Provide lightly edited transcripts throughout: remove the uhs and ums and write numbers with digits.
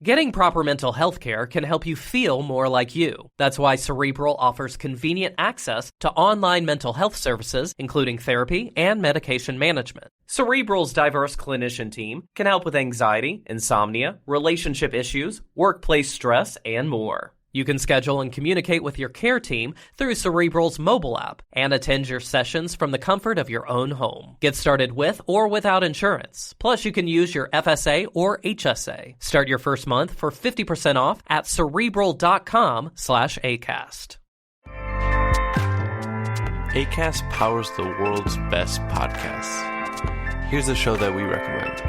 Getting proper mental health care can help you feel more like you. That's why Cerebral offers convenient access to online mental health services, including therapy and medication management. Cerebral's diverse clinician team can help with anxiety, insomnia, relationship issues, workplace stress, and more. You can schedule and communicate with your care team through Cerebral's mobile app and attend your sessions from the comfort of your own home. Get started with or without insurance. Plus, you can use your FSA or HSA. Start your first month for 50% off at Cerebral.com/ACAST. ACAST powers the world's best podcasts. Here's a show that we recommend.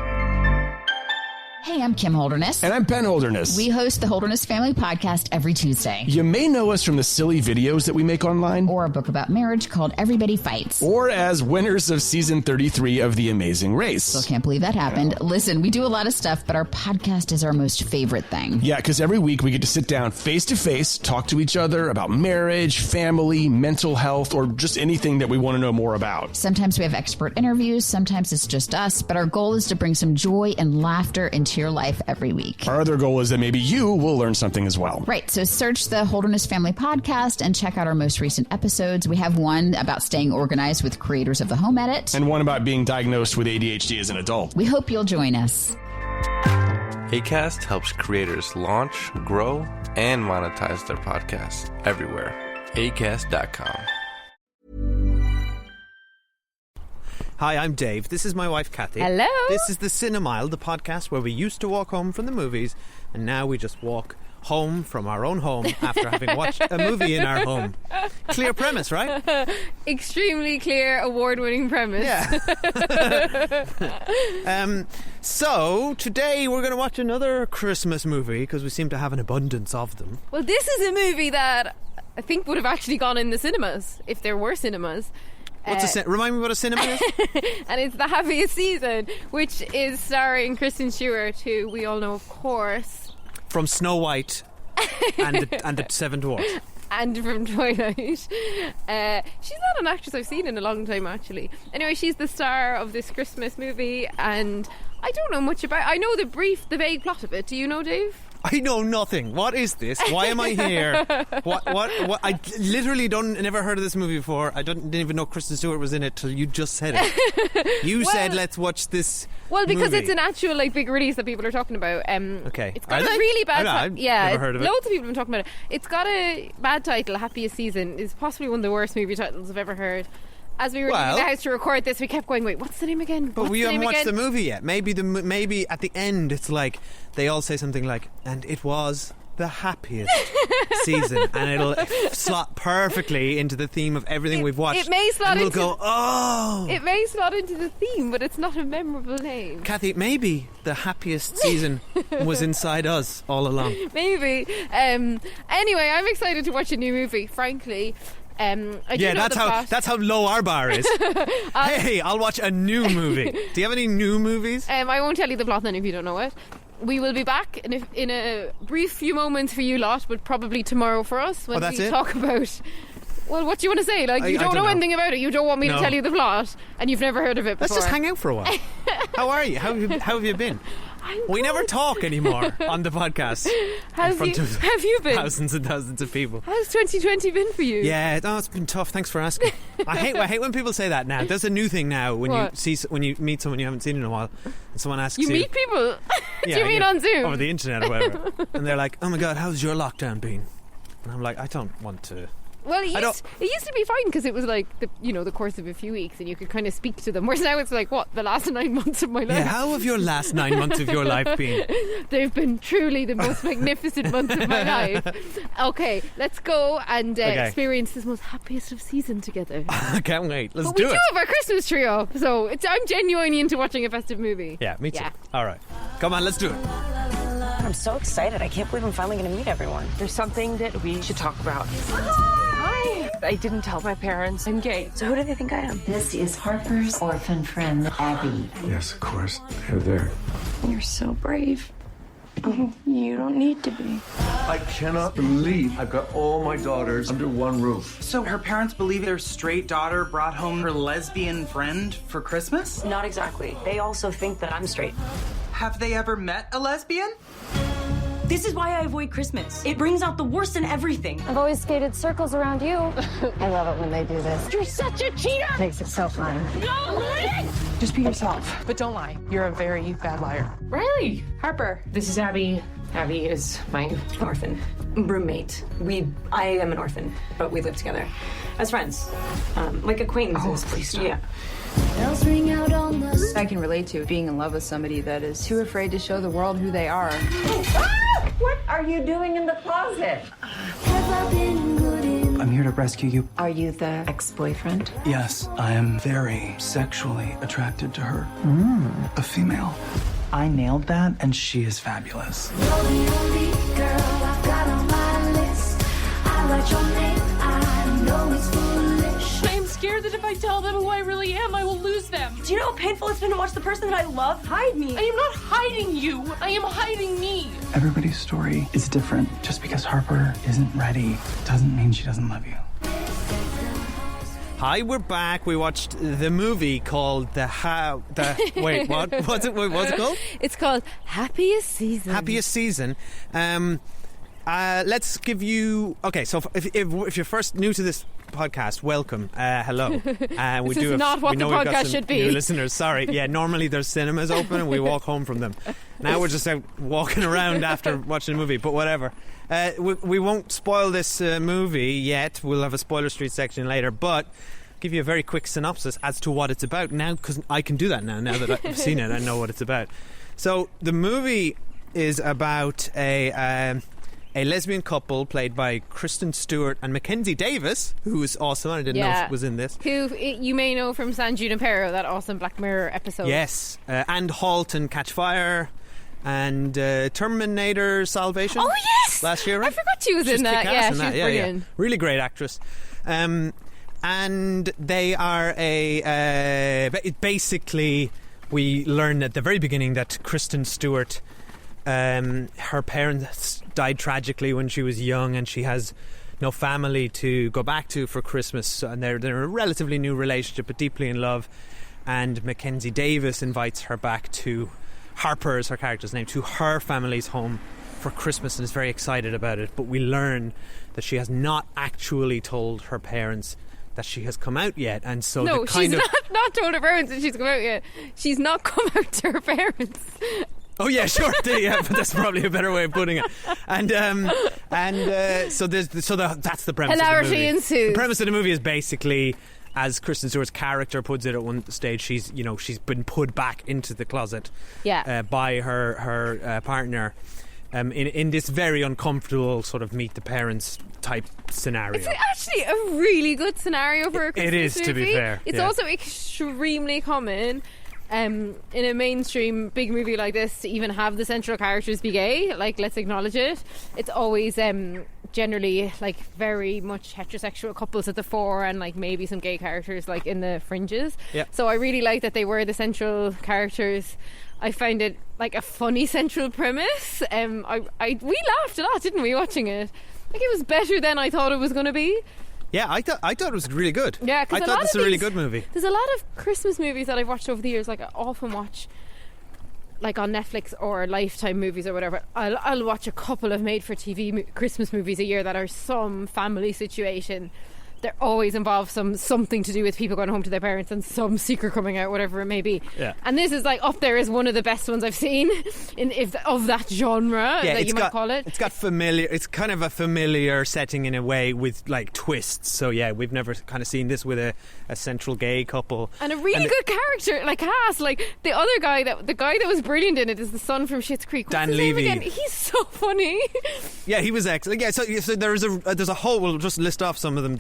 Hey, I'm Kim Holderness. And I'm Ben Holderness. We host the Holderness Family Podcast every Tuesday. You may know us from the silly videos that we make online. Or a book about marriage called Everybody Fights. Or as winners of season 33 of The Amazing Race. Still can't believe that happened. Listen, we do a lot of stuff, but our podcast is our most favorite thing. Yeah, because every week we get to sit down face-to-face, talk to each other about marriage, family, mental health, or just anything that we want to know more about. Sometimes we have expert interviews, sometimes it's just us, but our goal is to bring some joy and laughter into your life every week. Our other goal is that maybe you will learn something as well. Right. So search the Holderness Family Podcast and check out our most recent episodes. We have one about staying organized with creators of the Home Edit. And one about being diagnosed with ADHD as an adult. We hope you'll join us. ACAST helps creators launch, grow, and monetize their podcasts everywhere. Acast.com. Hi, I'm Dave. This is my wife, Kathy. Hello. This is the Cinemile, the podcast where we used to walk home from the movies, and now we just walk home from our own home after having watched a movie in our home. Clear premise, right? Extremely clear, award-winning premise. Yeah. So, today we're going to watch another Christmas movie, because we seem to have an abundance of them. Well, this is a movie that I think would have actually gone in the cinemas, if there were cinemas. Remind me what a cinema is? And it's The Happiest Season, which is starring Kristen Stewart, who we all know, of course, from Snow White and the Seven Dwarfs. And from Twilight. She's not an actress I've seen in a long time, actually. Anyway, she's the star of this Christmas movie, and I don't know much about it. I know the vague plot of it. Do you know, Dave? I know nothing. What is this? Why am I here? What? I literally never heard of this movie before. I didn't even know Kristen Stewart was in it till you just said it. You said, let's watch this. Well, because movie. It's an actual big release that people are talking about. Okay. It's got a really bad title. Yeah, never heard of it. Loads of people have been talking about it. It's got a bad title. Happiest Season is possibly one of the worst movie titles I've ever heard. As we were leaving the house to record this, we kept going, wait, what's the name again? But we haven't watched the movie yet. Maybe at the end it's like they all say something like, and it was the happiest season, and it'll slot perfectly into the theme of everything we've watched. It may slot into... We'll go, oh! It may slot into the theme, but it's not a memorable name. Kathy, maybe the happiest season was inside us all along. Maybe. Anyway, I'm excited to watch a new movie, frankly. That's how low our bar is. Hey, I'll watch a new movie. Do you have any new movies? I won't tell you the plot then if you don't know it. We will be back in a brief few moments for you lot, but probably tomorrow for us when we talk about. Well, what do you want to say? Like, you don't know anything about it. You don't want me to tell you the plot, and you've never heard of it before. Let's just hang out for a while. How are you? How have you been? We never talk anymore on the podcast. Have you been? Thousands and thousands of people. How's 2020 been for you? Yeah, it's been tough. Thanks for asking. I hate when people say that now. There's a new thing now when you meet someone you haven't seen in a while, and someone asks you. You meet people? Do you mean on Zoom? Over the internet or whatever. And they're like, oh my God, how's your lockdown been? And I'm like, I don't want to. Well, it used to be fine because it was like the course of a few weeks, and you could kind of speak to them. Whereas now it's like, what, the last 9 months of my life? Yeah, how have your last 9 months of your life been? They've been truly the most magnificent months of my life. Okay, let's go and experience this most happiest of season together. I can't wait. Let's do it. We do have our Christmas trio, so I'm genuinely into watching a festive movie. Yeah, me too. Yeah. All right, come on, let's do it. I'm so excited. I can't believe I'm finally going to meet everyone. There's something that we should talk about. Hi! I didn't tell my parents I'm gay. So who do they think I am? This is Harper's orphan friend, Abby. Yes, of course. They're there. You're so brave. Oh, you don't need to be. I cannot believe I've got all my daughters under one roof. So her parents believe their straight daughter brought home her lesbian friend for Christmas? Not exactly. They also think that I'm straight. Have they ever met a lesbian? This is why I avoid Christmas. It brings out the worst in everything. I've always skated circles around you. I love it when they do this. You're such a cheater! Makes it so fun. No! Just be yourself. But don't lie. You're a very bad liar. Riley! Harper. This is Abby. Abby is my orphan roommate. I am an orphan, but we live together as friends. Like acquaintances. Oh, please don't. Yeah. I can relate to being in love with somebody that is too afraid to show the world who they are. What are you doing in the closet? I'm here to rescue you. Are you the ex-boyfriend? Yes, I am very sexually attracted to her. A female. I nailed that, and she is fabulous. I'm scared that if I tell them who I really am, I will lose them. Do you know how painful it's been to watch the person that I love hide me? I am not hiding you. I am hiding me. Everybody's story is different. Just because Harper isn't ready doesn't mean she doesn't love you. Hi, we're back. We watched the movie called wait, what? What's it called? It's called Happiest Season. Happiest Season. Let's give you... Okay, so if you're first new to this podcast, welcome. Hello. This is not what the podcast should be. New listeners, sorry. Yeah, normally there's cinemas open and we walk home from them. Now we're just out walking around after watching a movie, but whatever. We won't spoil this movie yet. We'll have a spoiler street section later, but give you a very quick synopsis as to what it's about now, because I can do that now that I've seen it. I know what it's about. So the movie is about a lesbian couple played by Kristen Stewart and Mackenzie Davis, who is awesome. I didn't know was in this. Who you may know from San Junipero, that awesome Black Mirror episode. Yes, and Halt and Catch Fire. And Terminator Salvation. Oh yes, last year, right? I forgot she was in that. Yeah, she was brilliant. Yeah. Really great actress. And they are basically, we learn at the very beginning that Kristen Stewart, her parents died tragically when she was young, and she has no family to go back to for Christmas. And they're in a relatively new relationship, but deeply in love. And Mackenzie Davis invites her back to... Harper is her character's name, to her family's home for Christmas, and is very excited about it. But we learn that she has not actually told her parents that she has come out yet, and so she's not told her parents that she's come out yet. She's not come out to her parents. Oh yeah, sure, yeah, but that's probably a better way of putting it. And so that's the premise. Hilarity ensues. The premise of the movie is basically, as Kristen Stewart's character puts it at one stage, she's been put back into the closet by her partner in this very uncomfortable sort of meet the parents type scenario. It's actually a really good scenario for a Christmas movie. It is, to be fair. It's also extremely common in a mainstream big movie like this to even have the central characters be gay. Like, let's acknowledge it. It's always generally like very much heterosexual couples at the fore, and like maybe some gay characters like in the fringes. So I really like that they were the central characters. I find it like a funny central premise. We laughed a lot, didn't we, watching it? Like, it was better than I thought it was going to be. Yeah, I thought it was really good. Yeah, because I thought this was a really good movie. There's a lot of Christmas movies that I've watched over the years. Like, I often watch, like on Netflix or Lifetime movies or whatever, I'll watch a couple of made-for-TV Christmas movies a year that are some family situation. They always involve something to do with people going home to their parents and some secret coming out, whatever it may be. Yeah. And this is like up there as one of the best ones I've seen of that genre, that you might call it. It's got familiar. It's kind of a familiar setting in a way with like twists. So yeah, we've never kind of seen this with a central gay couple and a really good character, like cast. Like the other guy, the guy that was brilliant in it is the son from Schitt's Creek. Dan Levy. He's so funny. Yeah, he was excellent. Yeah, so there's a whole. We'll just list off some of them.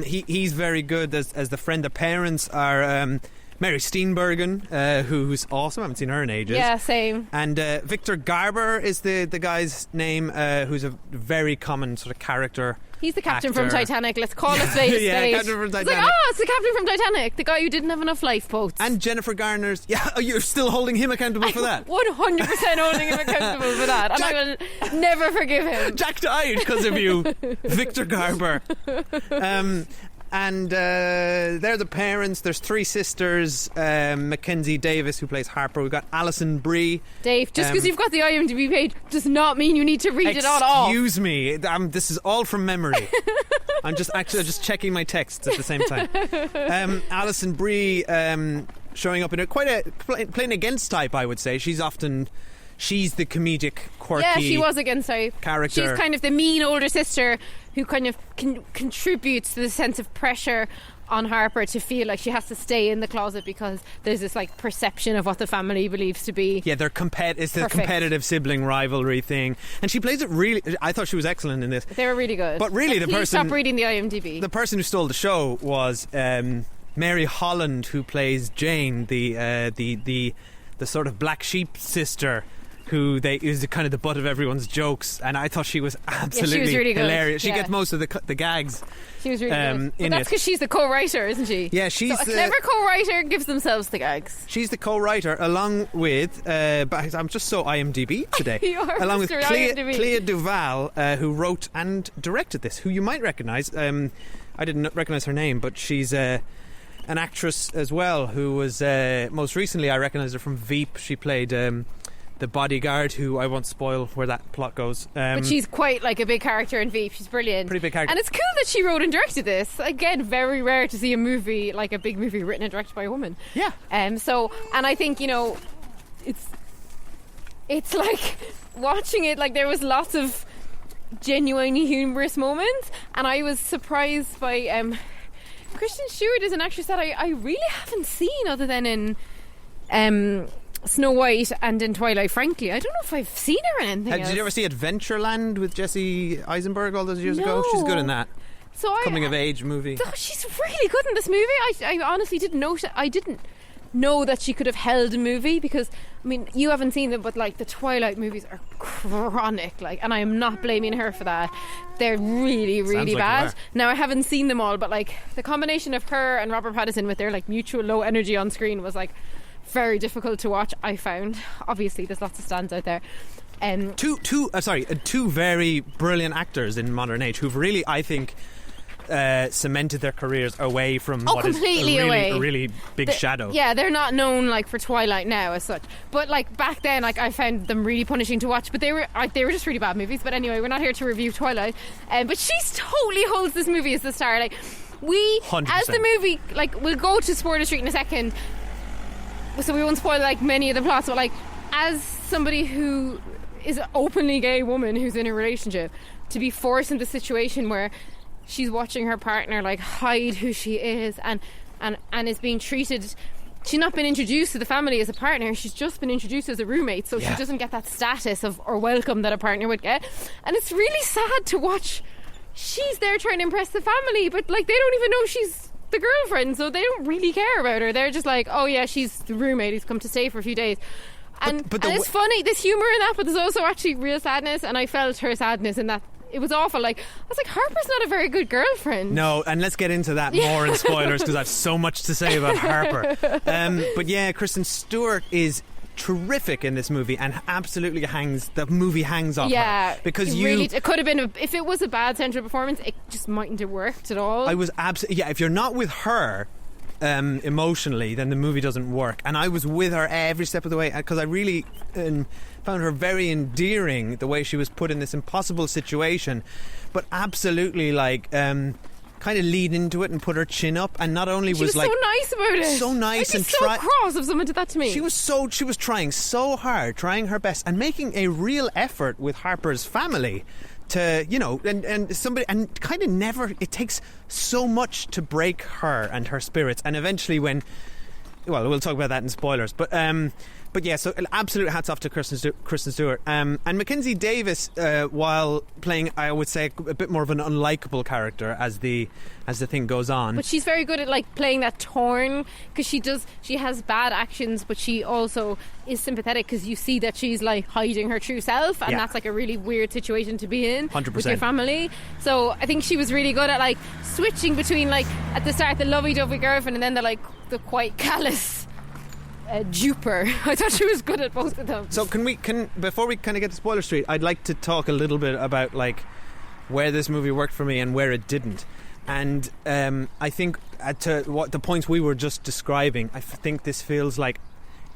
He's very good as the friend. The parents are Mary Steenburgen, who's awesome. I haven't seen her in ages. Yeah, same. And Victor Garber is the guy's name, who's a very common sort of character. He's the captain from Titanic. Let's call it spade. Yeah, captain from Titanic. It's like, it's the captain from Titanic, the guy who didn't have enough lifeboats. And Jennifer Garner's. Yeah, you're still holding him accountable for that. 100% holding him accountable for that, and I will never forgive him. Jack died because of you, Victor Garber. And they're the parents. There's 3 sisters. Mackenzie Davis, who plays Harper. We've got Alison Brie. Dave, just because you've got the IMDb page does not mean you need to read it all off. Excuse me. This is all from memory. I'm just checking my texts at the same time. Alison Brie showing up in playing against type, I would say. She's the comedic, quirky. Yeah, she was against type character. She's kind of the mean older sister who kind of contributes to the sense of pressure on Harper to feel like she has to stay in the closet because there's this like perception of what the family believes to be. Yeah, it's the competitive sibling rivalry thing, and she plays it really. I thought she was excellent in this. They were really good. But really, stop reading the IMDb. The person who stole the show was Mary Holland, who plays Jane, the sort of black sheep sister. Who is kind of the butt of everyone's jokes, and I thought she was absolutely she was really hilarious. Good. She gets most of the gags. She was really good. But that's because she's the co-writer, isn't she? Yeah, she's a clever co-writer gives themselves the gags. She's the co-writer along with. I'm just so IMDb today. You are along with IMDb. Clea Duvall, who wrote and directed this. Who you might recognise. I didn't recognise her name, but she's an actress as well. Who was most recently I recognised her from Veep. She played. The bodyguard, who I won't spoil where that plot goes. But she's quite like a big character in Veep. She's brilliant. Pretty big character. And it's cool that she wrote and directed this. Again, very rare to see a movie, like a big movie written and directed by a woman. Yeah. And I think, it's like watching it, like there was lots of genuinely humorous moments, and I was surprised by Kristen Stewart is an actress that I really haven't seen other than in Snow White and in Twilight, frankly. I don't know if I've seen her in anything else. Did you ever see Adventureland with Jesse Eisenberg all those years No. ago? She's good in that. So coming of age movie. She's really good in this movie. I honestly didn't know that she could have held a movie, because I mean, you haven't seen them, but like the Twilight movies are chronic, and I am not blaming her for that. They're really, really bad. Now I haven't seen them all, but like the combination of her and Robert Pattinson with their like mutual low energy on screen was like very difficult to watch, I found. Obviously there's lots of stands out there. Two very brilliant actors in modern age who've really, I think, cemented their careers away from what is a really big shadow. Yeah, they're not known like for Twilight now as such, but like back then, like I found them really punishing to watch. But they were just really bad movies. But anyway, we're not here to review Twilight. But she totally holds this movie as the star. Like 100%. As the movie, like we'll go to Spoiler Street in a second, so we won't spoil like many of the plots. But like as somebody who is an openly gay woman who's in a relationship, to be forced into a situation where she's watching her partner like hide who she is and is being treated. She's not been introduced to the family as a partner. She's just been introduced as a roommate, so she doesn't get that status or welcome that a partner would get. And it's really sad to watch. She's there trying to impress the family, but like they don't even know she's the girlfriend, so they don't really care about her. They're just like, oh yeah, she's the roommate who's come to stay for a few days. And it's funny, there's humour in that, but there's also actually real sadness, and I felt her sadness in that. It was awful. Like I was like, Harper's not a very good girlfriend. No, and let's get into that more in spoilers, because I have so much to say about Harper. But yeah, Kristen Stewart is terrific in this movie, and absolutely the movie hangs off her, because it could have been if it was a bad central performance, it just mightn't have worked at all. I was absolutely if you're not with her emotionally, then the movie doesn't work. And I was with her every step of the way, because I really found her very endearing, the way she was put in this impossible situation, but absolutely like kind of lead into it and put her chin up. And not only she was like so nice about it, so nice, and so cross if someone did that to me. She was trying so hard, trying her best, and making a real effort with Harper's family to, and somebody, and kind of never, it takes so much to break her and her spirits. And eventually we'll talk about that in spoilers, but yeah, so absolute hats off to Kristen Stewart. And Mackenzie Davis, while playing, I would say, a bit more of an unlikable character as the thing goes on. But she's very good at like playing that torn, because she has bad actions, but she also is sympathetic, because you see that she's like hiding her true self, and that's like a really weird situation to be in 100%. with your family. So I think she was really good at like switching between like at the start the lovey-dovey girlfriend, and then the quite callous duper. I thought she was good at both of them. So before we kind of get to Spoiler Street, I'd like to talk a little bit about like where this movie worked for me and where it didn't. And I think to what the points we were just describing, I think this feels like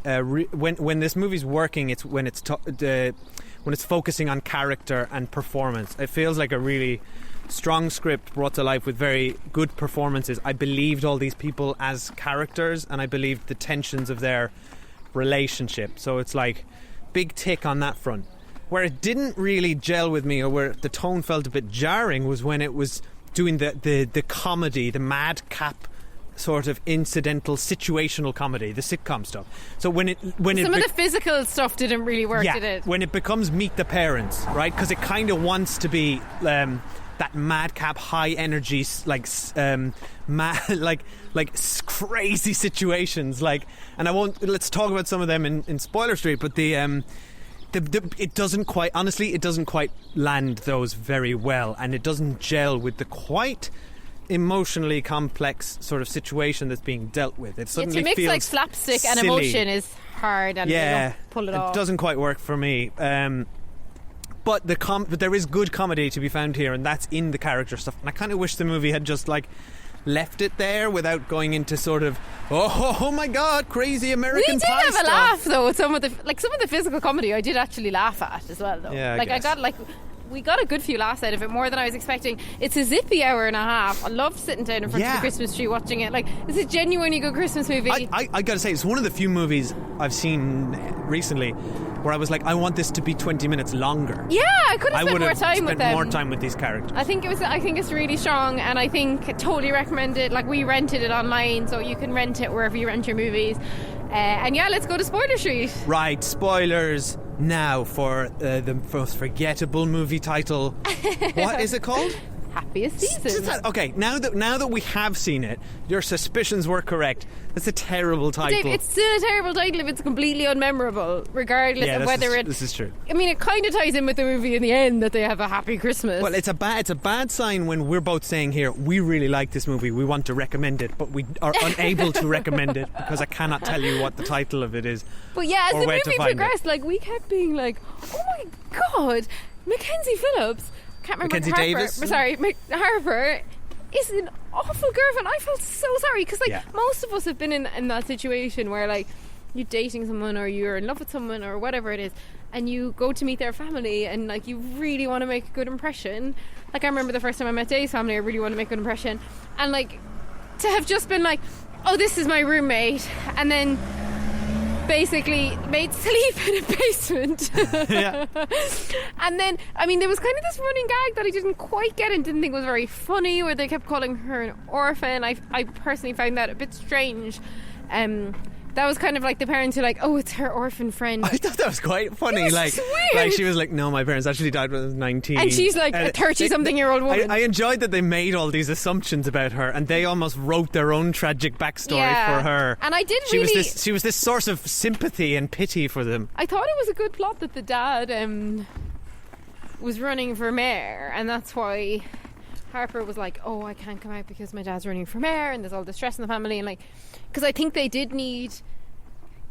when this movie's working, it's when it's focusing on character and performance. It feels like a really strong script brought to life with very good performances. I believed all these people as characters, and I believed the tensions of their relationship. So it's like big tick on that front. Where it didn't really gel with me, or where the tone felt a bit jarring, was when it was doing the comedy, the madcap sort of incidental situational comedy, the sitcom stuff. So when some of the physical stuff didn't really work, did it? When it becomes Meet the Parents, right? Because it kind of wants to be that madcap, high energy, crazy situations. And I won't. Let's talk about some of them in Spoiler Street, but it doesn't quite land those very well, and it doesn't gel with the quite emotionally complex sort of situation that's being dealt with. It suddenly to mix feels like slapstick silly. And emotion is hard, and they don't pull it off. It doesn't quite work for me. But there is good comedy to be found here, and that's in the character stuff. And I kind of wish the movie had just left it there without going into sort of oh my god, crazy American Pie stuff. We did have a laugh though with some of the physical comedy. I did actually laugh at as well though. Yeah, we got a good few laughs out of it, more than I was expecting. It's a zippy hour and a half. I loved sitting down in front of the Christmas tree watching it. It's a genuinely good Christmas movie. I gotta say, it's one of the few movies I've seen recently where I was like, I want this to be 20 minutes longer. Yeah, I could have spent more time with them. more time with these characters. I think it's really strong, and I think totally recommend it. We rented it online, so you can rent it wherever you rent your movies. Let's go to Spoiler Street. Right, spoilers now for the most forgettable movie title. What is it called? Happiest Season. Okay, now that we have seen it, your suspicions were correct. That's a terrible title. Dave, it's still a terrible title if it's completely unmemorable, regardless of whether this is true. I mean, it kind of ties in with the movie in the end that they have a happy Christmas. Well, it's a bad sign when we're both saying here we really like this movie, we want to recommend it, but we are unable to recommend it because I cannot tell you what the title of it is. But yeah, as the movie progressed, we kept being like, oh my god, Mackenzie Phillips. Can't remember Mackenzie Harper. Davis. Sorry, Harper is an awful girlfriend. I felt so sorry because most of us have been in that situation where you're dating someone or you're in love with someone or whatever it is, and you go to meet their family and you really want to make a good impression. I remember the first time I met Dave's family, I really want to make a good impression, and to have just been oh, this is my roommate, and then basically made sleep in a basement. And then, there was kind of this running gag that I didn't quite get and didn't think was very funny, where they kept calling her an orphan. I personally found that a bit strange. That was kind of like the parents who oh, it's her orphan friend. I thought that was quite funny. It was weird. She was like, no, my parents actually died when I was 19. And she's a 30-something-year-old woman. I enjoyed that they made all these assumptions about her, and they almost wrote their own tragic backstory for her. And I did she was this source of sympathy and pity for them. I thought it was a good plot that the dad was running for mayor, and that's why Harper was like, oh, I can't come out because my dad's running for mayor, and there's all this stress in the family, and because I think they did need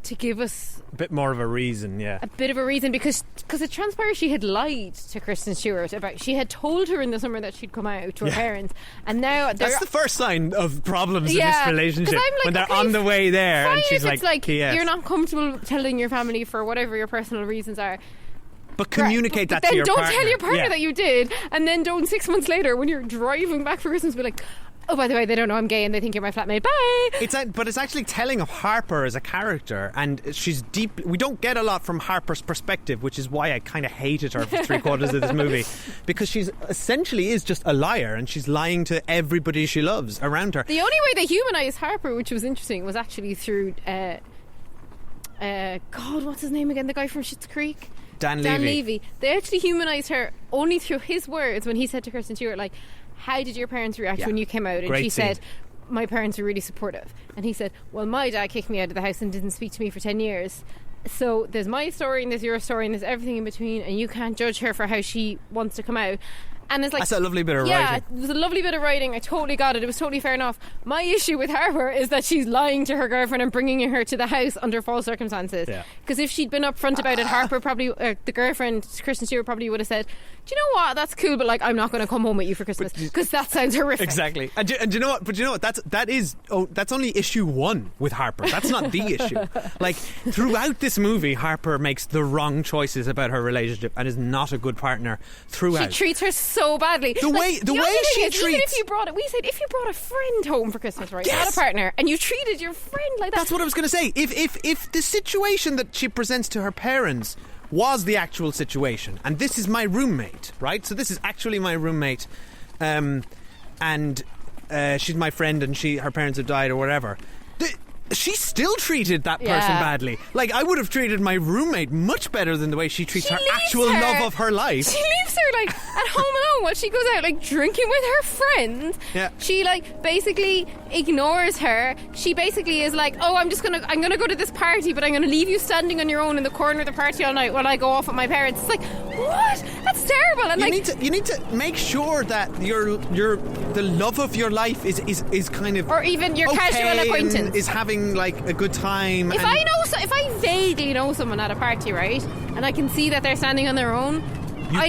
to give us a bit more of a reason, because it transpired she had lied to Kristen Stewart about, she had told her in the summer that she'd come out to her parents, and now that's the first sign of problems in this relationship, when they're on the way there, and she's you're not comfortable telling your family for whatever your personal reasons are. But communicate that to your partner. Then don't tell your partner that you did, and then don't 6 months later when you're driving back for Christmas be like, oh, by the way, they don't know I'm gay and they think you're my flatmate. Bye. But it's actually telling of Harper as a character, and she's deep. We don't get a lot from Harper's perspective, which is why I kind of hated her for 3/4 of this movie, because she's essentially is just a liar, and she's lying to everybody she loves around her. The only way they humanised Harper, which was interesting, was actually through God, what's his name again? The guy from Schitt's Creek. Dan Levy. They actually humanised her only through his words when he said to Kristen Stewart, how did your parents react when you came out? And she said, my parents were really supportive. And he said, well, my dad kicked me out of the house and didn't speak to me for 10 years. So there's my story and there's your story and there's everything in between, and you can't judge her for how she wants to come out. And it's like, that's a lovely bit of writing. writing. Yeah, it was a lovely bit of writing. I totally got it. It was totally fair enough. My issue with Harper is that she's lying to her girlfriend and bringing her to the house under false circumstances. Because if she'd been upfront about it, Harper probably, the girlfriend, Kristen Stewart, probably would have said, do you know what, that's cool, but like, I'm not going to come home with you for Christmas, because that sounds horrific. Exactly. And do you know what? But you know what? That's only issue 1 with Harper. That's not the issue. Like, throughout this movie, Harper makes the wrong choices about her relationship and is not a good partner throughout. She treats her so badly. The way she treats. Even if you brought a friend home for Christmas, right? Yes. Not a partner, and you treated your friend like that. That's what I was going to say. If the situation that she presents to her parents was the actual situation, and this is my roommate, right? So this is actually my roommate, and she's my friend, and her parents have died or whatever. She still treated that person badly. Like, I would have treated my roommate much better than the way she treats her actual love of her life. She leaves her, like, at home alone while she goes out, like, drinking with her friends. Yeah. She, like, basically ignores her. She basically is like, oh, I'm gonna go to this party, but I'm gonna leave you standing on your own in the corner of the party all night while I go off with my parents. It's like, what? That's terrible. And you need to make sure that the love of your life is kind of, or even your casual acquaintance is having like a good time. If I vaguely know someone at a party, right, and I can see that they're standing on their own,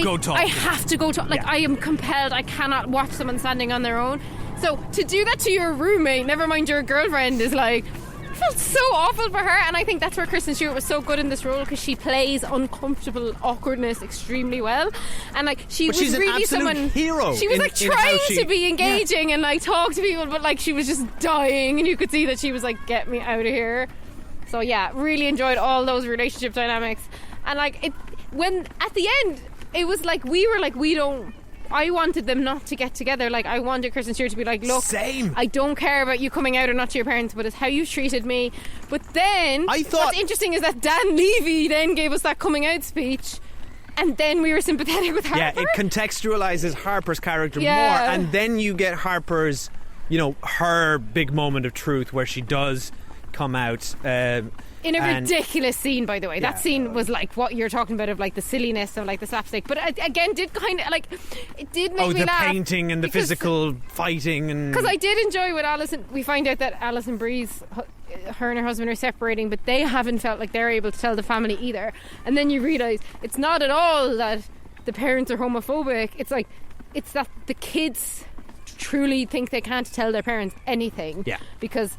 go talk. I have to go talk. Like, I am compelled. I cannot watch someone standing on their own. So to do that to your roommate, never mind your girlfriend, is like, I felt so awful for her. And I think that's where Kristen Stewart was so good in this role, because she plays uncomfortable awkwardness extremely well. And like, she's an really absolute someone hero. She was like trying to be engaging and like talk to people, but like she was just dying, and you could see that she was like, get me out of here. So yeah, really enjoyed all those relationship dynamics. And like, when at the end it was like, I wanted them not to get together. Like, I wanted Kristen Stewart to be like, look, same. I don't care about you coming out or not to your parents, but it's how you treated me. But then what's interesting is that Dan Levy then gave us that coming out speech, and then we were sympathetic with Harper. Yeah, it contextualizes Harper's character more, and then you get Harper's, her big moment of truth where she does come out in a ridiculous scene, by the way. That scene was like what you're talking about, of like the silliness of like the slapstick, but again did kind of like, it did make me laugh. Oh, the painting and the physical fighting, and because I did enjoy what we find out that Alison Brie's, her and her husband are separating, but they haven't felt like they're able to tell the family either. And then you realise it's not at all that the parents are homophobic. It's like, it's that the kids truly think they can't tell their parents anything, because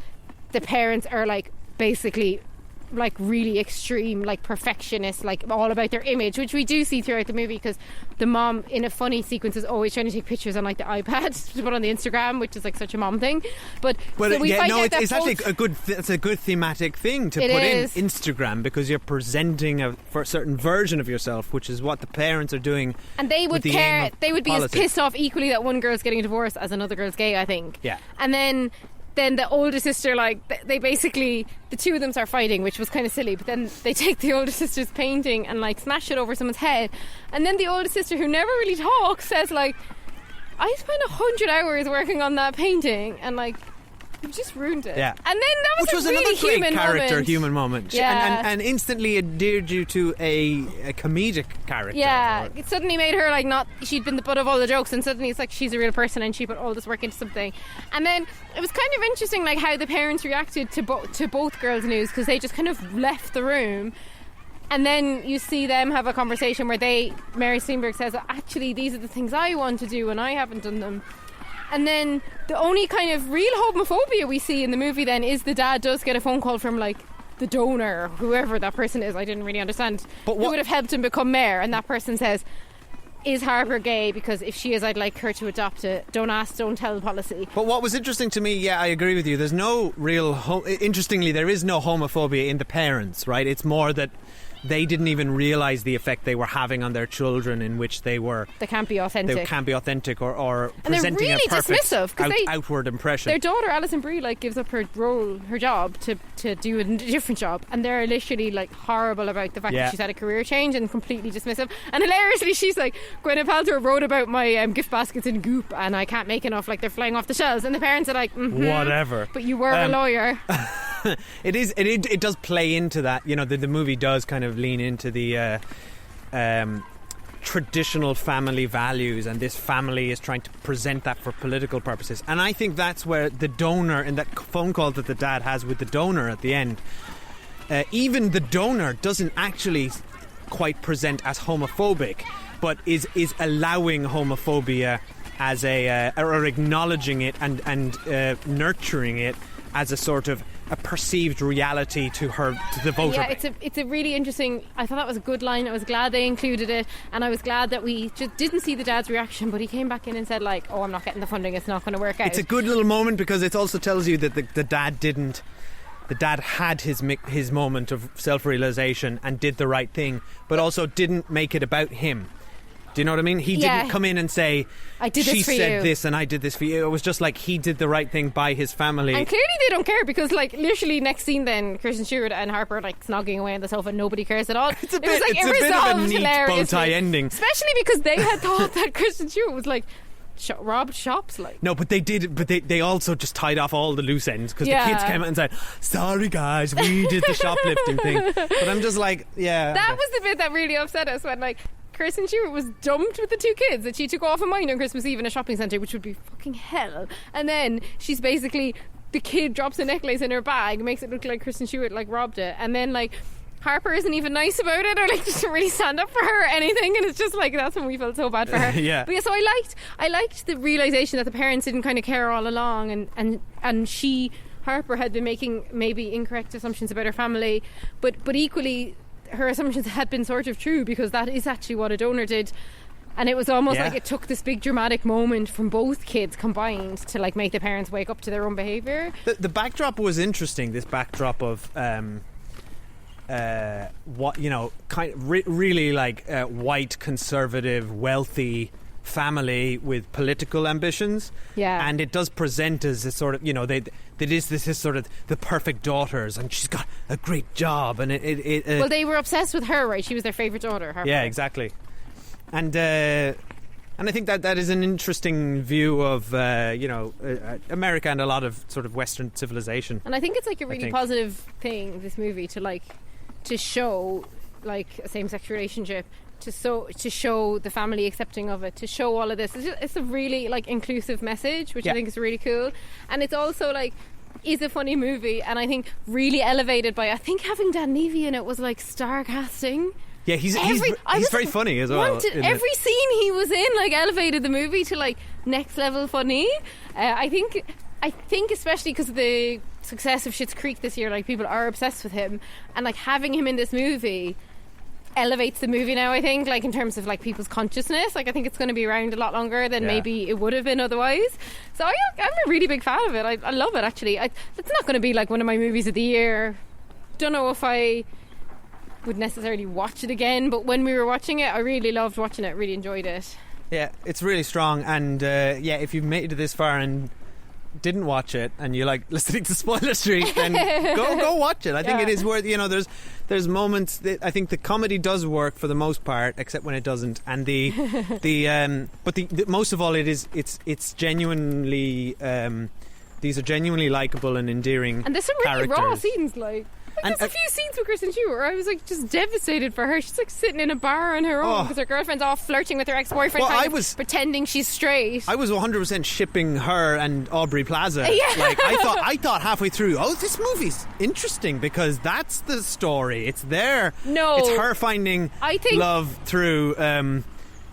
the parents are like basically like really extreme, like perfectionist, like all about their image, which we do see throughout the movie, because the mom in a funny sequence is always trying to take pictures on like the iPad to put on the Instagram, which is like such a mom thing. But so we find out that it's actually it's a good thematic thing to put in Instagram, because you're presenting a certain version of yourself, which is what the parents are doing. And they would care, they would be as pissed off equally that one girl's getting a divorce as another girl's gay, I think. Yeah. And then the older sister, like, they basically, the two of them start fighting, which was kind of silly, but then they take the older sister's painting and like smash it over someone's head, and then the older sister, who never really talks, says like, I spent 100 hours working on that painting, and like, you just ruined it. Yeah. And then that was, which was really another great human moment. Yeah. And instantly endeared you to a comedic character. Yeah. It suddenly made her like, not, she'd been the butt of all the jokes, and suddenly it's like she's a real person and she put all this work into something. And then it was kind of interesting, like, how the parents reacted to both girls' news, because they just kind of left the room. And then you see them have a conversation where Mary Steenburgen says, actually, these are the things I want to do and I haven't done them. And then the only kind of real homophobia we see in the movie then is the dad does get a phone call from like the donor, or whoever that person is, I didn't really understand, who would have helped him become mayor, and that person says, is Harper gay? Because if she is, I'd like her to adopt a don't ask, don't tell policy. But what was interesting to me, I agree with you, there's no real interestingly, there is no homophobia in the parents, right? It's more that they didn't even realise the effect they were having on their children, in which they can't be authentic. They can't be authentic or and presenting really a perfect outward impression. Their daughter Alison Brie like gives up her job to do a different job, and they're literally like horrible about the fact that she's had a career change and completely dismissive. And hilariously, she's like, Gwyneth Paltrow wrote about my gift baskets in Goop, and I can't make enough, like they're flying off the shelves. And the parents are like, whatever. But you were a lawyer. It does play into that. The movie does kind of lean into the traditional family values, and this family is trying to present that for political purposes. And I think that's where the donor, in that phone call that the dad has with the donor at the end, even the donor doesn't actually quite present as homophobic, but is allowing homophobia as or acknowledging it and nurturing it as a sort of a perceived reality to the voter. Yeah, it's a really interesting. I thought that was a good line. I was glad they included it, and I was glad that we just didn't see the dad's reaction, but he came back in and said like, "Oh, I'm not getting the funding. It's not going to work out." It's a good little moment because it also tells you that the dad didn't. The dad had his moment of self-realization and did the right thing, but also didn't make it about him. Do you know what I mean? He didn't come in and say, I did this she for said you. this and I did this for you. It was just like he did the right thing by his family. And clearly they don't care, because like literally next scene then Kristen Stewart and Harper are like snogging away on the sofa and nobody cares at all. It's a bit of a neat bow tie ending. Especially because they had thought that Kristen Stewart was like robbed shops, like. No, but they did. But they also just tied off all the loose ends because the kids came out and said, "Sorry guys, we did the shoplifting thing." But I'm just like, yeah. That was the bit that really upset us, when like Kristen Stewart was dumped with the two kids that she took off a mine on Christmas Eve in a shopping centre, which would be fucking hell. And then she's basically, the kid drops a necklace in her bag, makes it look like Kristen Stewart like robbed it, and then like Harper isn't even nice about it, or like doesn't really stand up for her or anything, and it's just like, that's when we felt so bad for her. Yeah. But yeah, so I liked the realisation that the parents didn't kind of care all along, and Harper had been making maybe incorrect assumptions about her family, but equally her assumptions had been sort of true, because that is actually what a donor did. And it was almost like it took this big dramatic moment from both kids combined to like make the parents wake up to their own behaviour. The backdrop was interesting, this backdrop of what, you know, kind of really like white, conservative, wealthy family with political ambitions. Yeah. And it does present as a sort of, you know, this is sort of the perfect daughters, and she's got a great job, and well, they were obsessed with her, right? She was their favourite daughter, Harper. Yeah, exactly. And I think that is an interesting view of America and a lot of sort of Western civilization. And I think it's like a really positive thing, this movie, to show like a same-sex relationship, to show the family accepting of it, to show all of this. It's a really like inclusive message, which I think is really cool. And it's also like is a funny movie, and I think really elevated by, I think having Dan Levy in it was like star casting. Yeah, he's very funny as well. Every scene he was in like elevated the movie to like next level funny. I think especially because of the success of Schitt's Creek this year, like people are obsessed with him, and like having him in this movie elevates the movie now, I think, like in terms of like people's consciousness. Like I think it's going to be around a lot longer than maybe it would have been otherwise. So I'm a really big fan of it. I love it, actually. It's not going to be like one of my movies of the year. Don't know if I would necessarily watch it again, but when we were watching it, I really loved watching it, really enjoyed it. Yeah, it's really strong, and if you've made it this far and didn't watch it and you like listening to Spoiler Street, then go watch it. I think it is worth, you know, there's moments that I think the comedy does work for the most part, except when it doesn't, and but most of all it's genuinely these are genuinely likable and endearing, and there's some really characters. Raw scenes, like there's a few scenes with Kristen Stewart where I was like just devastated for her. She's like sitting in a bar on her own because her girlfriend's off flirting with her ex-boyfriend, pretending she's straight. I was 100% shipping her and Aubrey Plaza. Yeah. Like I thought halfway through, this movie's interesting because that's the story. It's there. No, it's her finding love through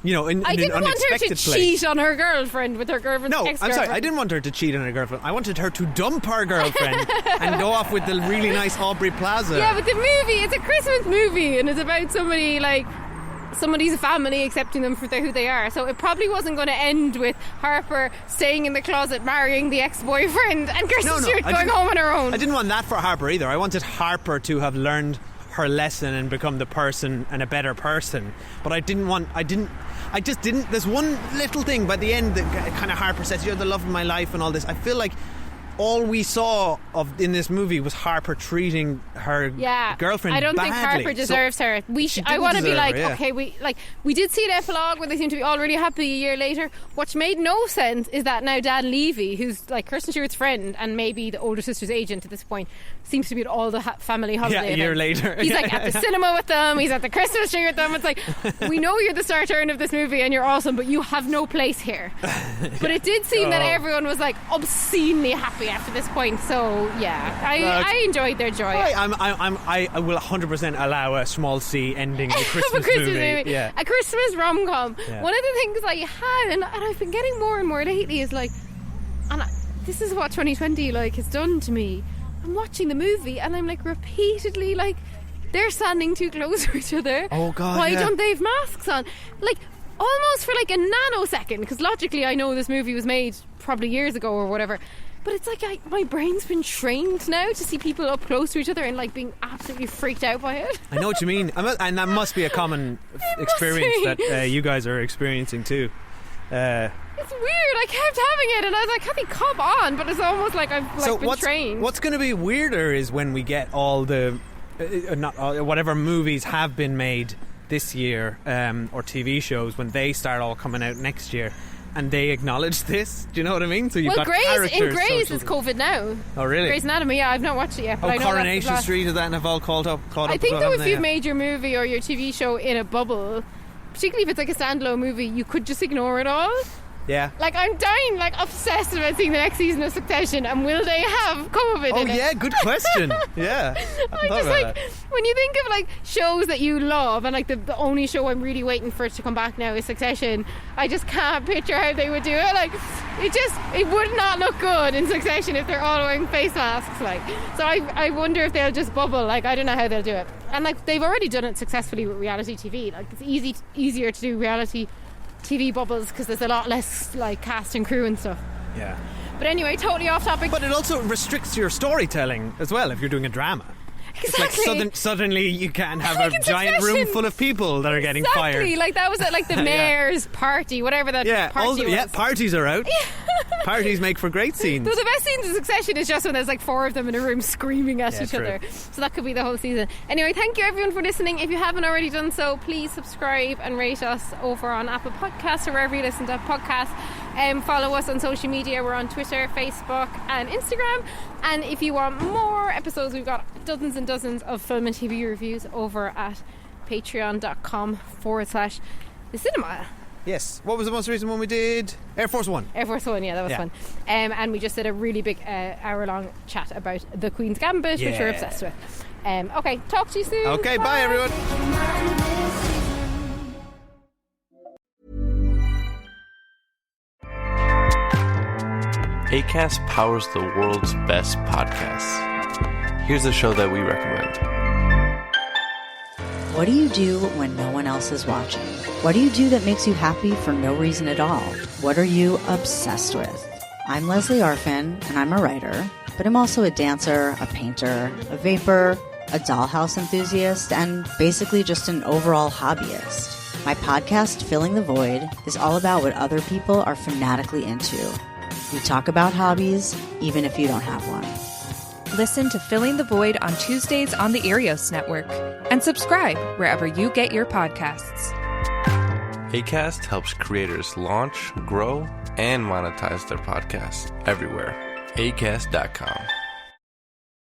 in I didn't an want her to place. cheat on her girlfriend with her girlfriend's ex-girlfriend. I'm sorry, I didn't want her to cheat on her girlfriend. I wanted her to dump her girlfriend and go off with the really nice Aubrey Plaza. Yeah, but the movie, it's a Christmas movie, and it's about somebody's family accepting them for who they are. So it probably wasn't going to end with Harper staying in the closet, marrying the ex-boyfriend, and Kristen Stewart going home on her own. I didn't want that for Harper either. I wanted Harper to have learned her lesson and become the person and a better person. But I just didn't. There's one little thing by the end that kind of Harper says, "You're the love of my life," and all this. I feel like all we saw in this movie was Harper treating her girlfriend I don't badly. think Harper deserves her. I want to be like, okay, we did see an epilogue where they seem to be all really happy a year later. What made no sense is that now Dan Levy, who's like Kirsten Stewart's friend and maybe the older sister's agent at this point, seems to be at all the family holiday events. A year later. He's like at the cinema with them, he's at the Christmas tree with them. It's like, we know you're the star turn of this movie and you're awesome, but you have no place here. But it did seem that everyone was like obscenely happy after this point, so yeah, I enjoyed their joy. I will 100% allow a small C ending a Christmas movie. Yeah. A Christmas rom-com. Yeah. One of the things I had, and I've been getting more and more lately, is like, this is what 2020 has done to me. I'm watching the movie and I'm like repeatedly like, they're standing too close to each other. Oh God! Why don't they have masks on? Like, almost for like a nanosecond, because logically I know this movie was made probably years ago or whatever, but it's like my brain's been trained now to see people up close to each other and like being absolutely freaked out by it. I know what you mean, and that must be a common experience that you guys are experiencing too. It's weird. I kept having it and I was like, Kathy, come on, but it's almost like I've been trained. What's going to be weirder is when we get all the whatever movies have been made this year, or TV shows, when they start all coming out next year and they acknowledge this. Do you know what I mean? So you've got characters. In Grey's it's COVID now. Oh really? Grey's Anatomy, I've not watched it yet, but I know Coronation Street, is that have all caught up? I think though, if you've made your movie or your TV show in a bubble, particularly if it's like a standalone movie, you could just ignore it all. Yeah. Like, I'm dying, obsessed about seeing the next season of Succession, and will they have COVID in it? Oh, yeah, good question. Yeah. I just that. When you think of, shows that you love, and, the only show I'm really waiting for it to come back now is Succession, I just can't picture how they would do it. It would not look good in Succession if they're all wearing face masks, So I wonder if they'll just bubble. I don't know how they'll do it. And, they've already done it successfully with reality TV. It's easier to do reality TV bubbles because there's a lot less cast and crew and stuff. Yeah. But anyway, totally off topic. But it also restricts your storytelling as well if you're doing a drama. Exactly. It's suddenly you can't have a giant room full of people that are getting fired. Exactly. That was at the mayor's party, whatever that party was. Yeah, parties are out. Parties make for great scenes. So the best scenes in Succession is just when there's 4 of them in a room screaming at each other. So that could be the whole season. Anyway, thank you everyone for listening. If you haven't already done so, please subscribe and rate us over on Apple Podcasts or wherever you listen to podcasts. Follow us on social media. We're on Twitter, Facebook and Instagram. And if you want more episodes, we've got dozens and dozens of film and TV reviews over at patreon.com/The Cinema. Yes. What was the most recent one we did? Air Force One. Air Force One, yeah, that was fun. And we just did a really big hour-long chat about The Queen's Gambit, which we're obsessed with. Okay, talk to you soon. Okay, bye everyone. Acast powers the world's best podcasts. Here's a show that we recommend. What do you do when no one else is watching? What do you do that makes you happy for no reason at all? What are you obsessed with? I'm Leslie Arfin, and I'm a writer, but I'm also a dancer, a painter, a vapor, a dollhouse enthusiast, and basically just an overall hobbyist. My podcast, Filling the Void, is all about what other people are fanatically into. We talk about hobbies, even if you don't have one. Listen to Filling the Void on Tuesdays on the Arios Network and subscribe wherever you get your podcasts. Acast helps creators launch, grow, and monetize their podcasts everywhere. Acast.com.